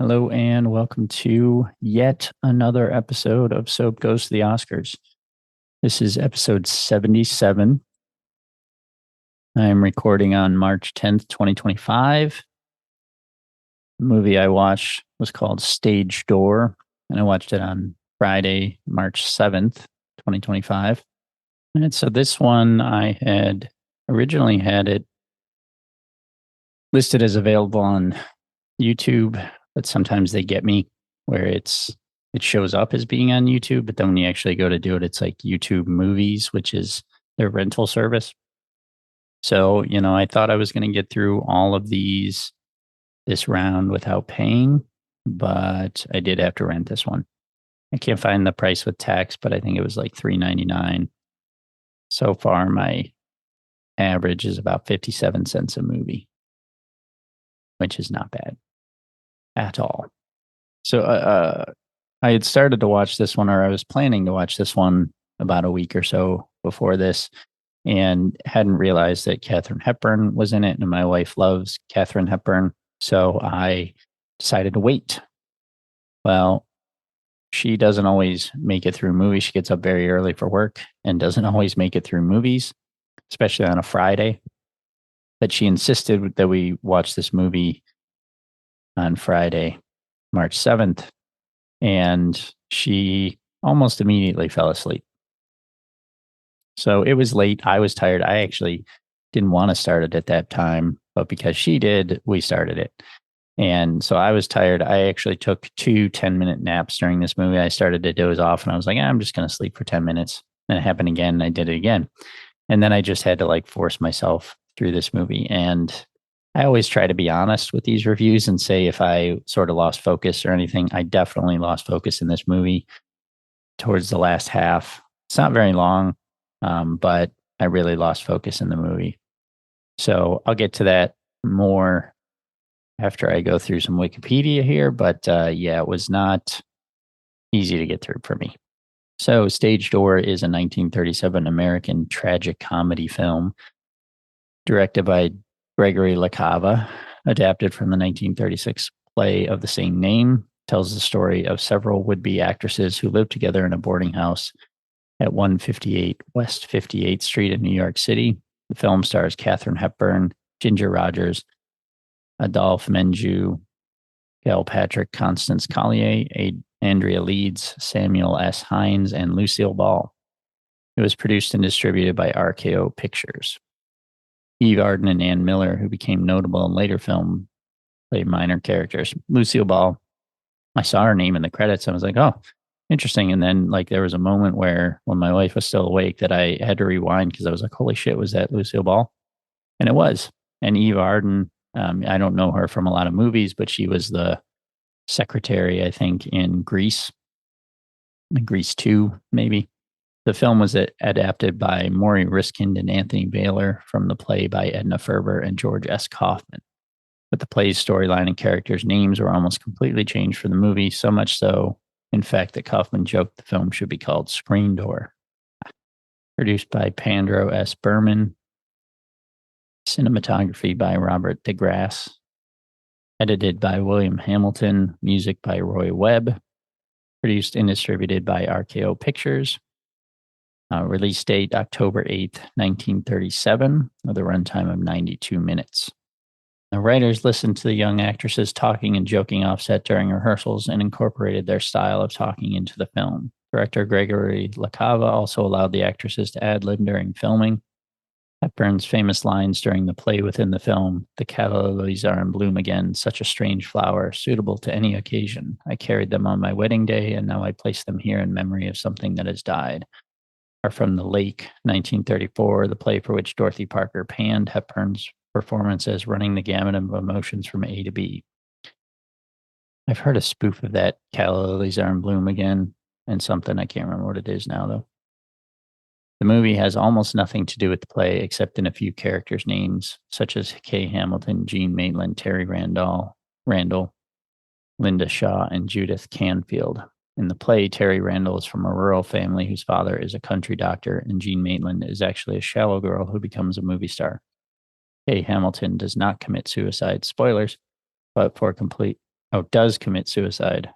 Hello and welcome to yet another episode of Soap Goes to the Oscars. This is episode 77. I'm recording on March 10th, 2025. The movie I watched was called Stage Door, and I watched it on Friday, March 7th, 2025. And so this one I had originally had it listed as available on YouTube, but sometimes they get me where it shows up as being on YouTube, but then when you actually go to do it, it's like YouTube Movies, which is their rental service. So, I thought I was going to get through all of this round without paying, but I did have to rent this one. I can't find the price with tax, but I think it was like $3.99. So far, my average is about 57 cents a movie, which is not bad at all. So I had started to watch this one, or I was planning to watch this one about a week or so before this, and hadn't realized that Katharine Hepburn was in it. And my wife loves Katharine Hepburn. So I decided to wait. Well, she doesn't always make it through movies. She gets up very early for work and doesn't always make it through movies, especially on a Friday. But she insisted that we watch this movie on Friday, March 7th, and she almost immediately fell asleep. So it was late. I was tired. I actually didn't want to start it at that time, but because she did, we started it. And so I was tired. I actually took 2 10-minute naps during this movie. I started to doze off and I was like, I'm just going to sleep for 10 minutes. And it happened again. And I did it again. And then I just had to like force myself through this movie. And I always try to be honest with these reviews and say if I sort of lost focus or anything. I definitely lost focus in this movie towards the last half. It's not very long, but I really lost focus in the movie. So I'll get to that more after I go through some Wikipedia here. But yeah, it was not easy to get through for me. So Stage Door is a 1937 American tragic comedy film directed by Gregory LaCava, adapted from the 1936 play of the same name, tells the story of several would-be actresses who lived together in a boarding house at 158 West 58th Street in New York City. The film stars Katharine Hepburn, Ginger Rogers, Adolphe Menjou, Gail Patrick, Constance Collier, Andrea Leeds, Samuel S. Hines, and Lucille Ball. It was produced and distributed by RKO Pictures. Eve Arden and Ann Miller, who became notable in later film, played minor characters. Lucille Ball, I saw her name in the credits. I was like, oh, interesting. And then like there was a moment where when my wife was still awake that I had to rewind because I was like, holy shit, was that Lucille Ball? And it was. And Eve Arden, I don't know her from a lot of movies, but she was the secretary, I think, in Grease 2, maybe. The film was adapted by Maury Riskind and Anthony Baylor from the play by Edna Ferber and George S. Kaufman. But the play's storyline and characters' names were almost completely changed for the movie, so much so, in fact, that Kaufman joked the film should be called Screen Door. Produced by Pandro S. Berman. Cinematography by Robert DeGrasse. Edited by William Hamilton. Music by Roy Webb. Produced and distributed by RKO Pictures. Release date October 8th, 1937, with a runtime of 92 minutes. The writers listened to the young actresses talking and joking offset during rehearsals and incorporated their style of talking into the film. Director Gregory LaCava also allowed the actresses to ad-lib during filming. Hepburn's famous lines during the play within the film, "The calla lilies are in bloom again, such a strange flower, suitable to any occasion. I carried them on my wedding day, and now I place them here in memory of something that has died," are from The Lake, 1934, the play for which Dorothy Parker panned Hepburn's performance as running the gamut of emotions from A to B. I've heard a spoof of that, "Calla Lilies Are in Bloom Again," and something, I can't remember what it is now, though. The movie has almost nothing to do with the play except in a few characters' names, such as Kay Hamilton, Jean Maitland, Terry Randall, Linda Shaw, and Judith Canfield. In the play, Terry Randall is from a rural family whose father is a country doctor, and Jean Maitland is actually a shallow girl who becomes a movie star. Kay Hamilton does not commit suicide, spoilers, but for complete does commit suicide.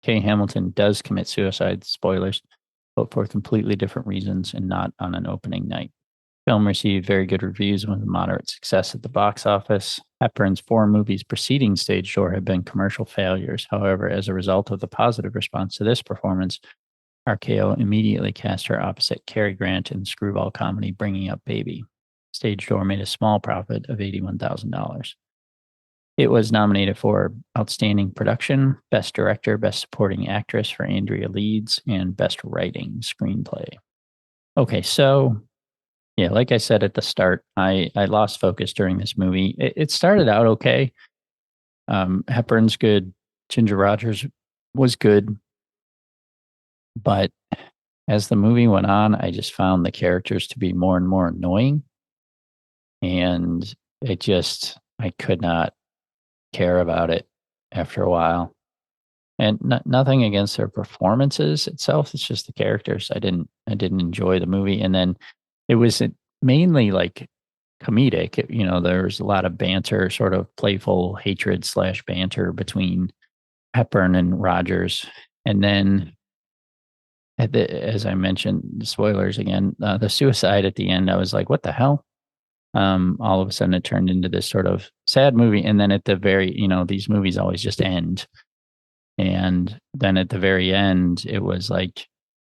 Kay Hamilton does commit suicide, spoilers, but for completely different reasons and not on an opening night. Film received very good reviews with moderate success at the box office. Hepburn's 4 movies preceding Stage Door had been commercial failures. However, as a result of the positive response to this performance, RKO immediately cast her opposite Cary Grant in the screwball comedy Bringing Up Baby. Stage Door made a small profit of $81,000. It was nominated for Outstanding Production, Best Director, Best Supporting Actress for Andrea Leeds, and Best Writing Screenplay. Okay, so yeah, like I said at the start, I lost focus during this movie. It started out okay. Hepburn's good. Ginger Rogers was good. But as the movie went on, I just found the characters to be more and more annoying. And I could not care about it after a while. And nothing against their performances itself. It's just the characters. I didn't enjoy the movie. And then it was mainly like comedic. There was a lot of banter, sort of playful hatred / banter between Hepburn and Rogers. And then, as I mentioned, the spoilers again, the suicide at the end, I was like, what the hell? All of a sudden it turned into this sort of sad movie. And then at the very, these movies always just end. And then at the very end, it was like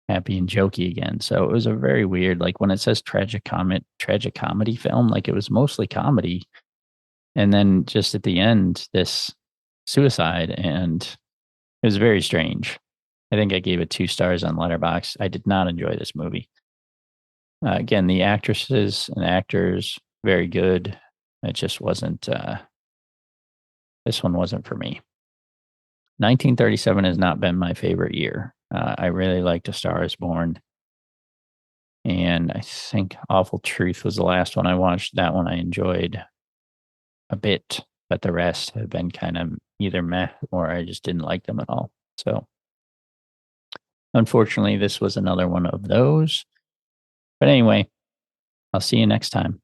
happy and jokey again. So it was a very weird, like when it says tragic comedy film, like it was mostly comedy. And then just at the end, this suicide, and it was very strange. I think I gave it 2 stars on Letterboxd. I did not enjoy this movie. Again, the actresses and actors, very good. It just wasn't, this one wasn't for me. 1937 has not been my favorite year. I really liked A Star is Born. And I think Awful Truth was the last one I watched. That one I enjoyed a bit, but the rest have been kind of either meh or I just didn't like them at all. So unfortunately, this was another one of those. But anyway, I'll see you next time.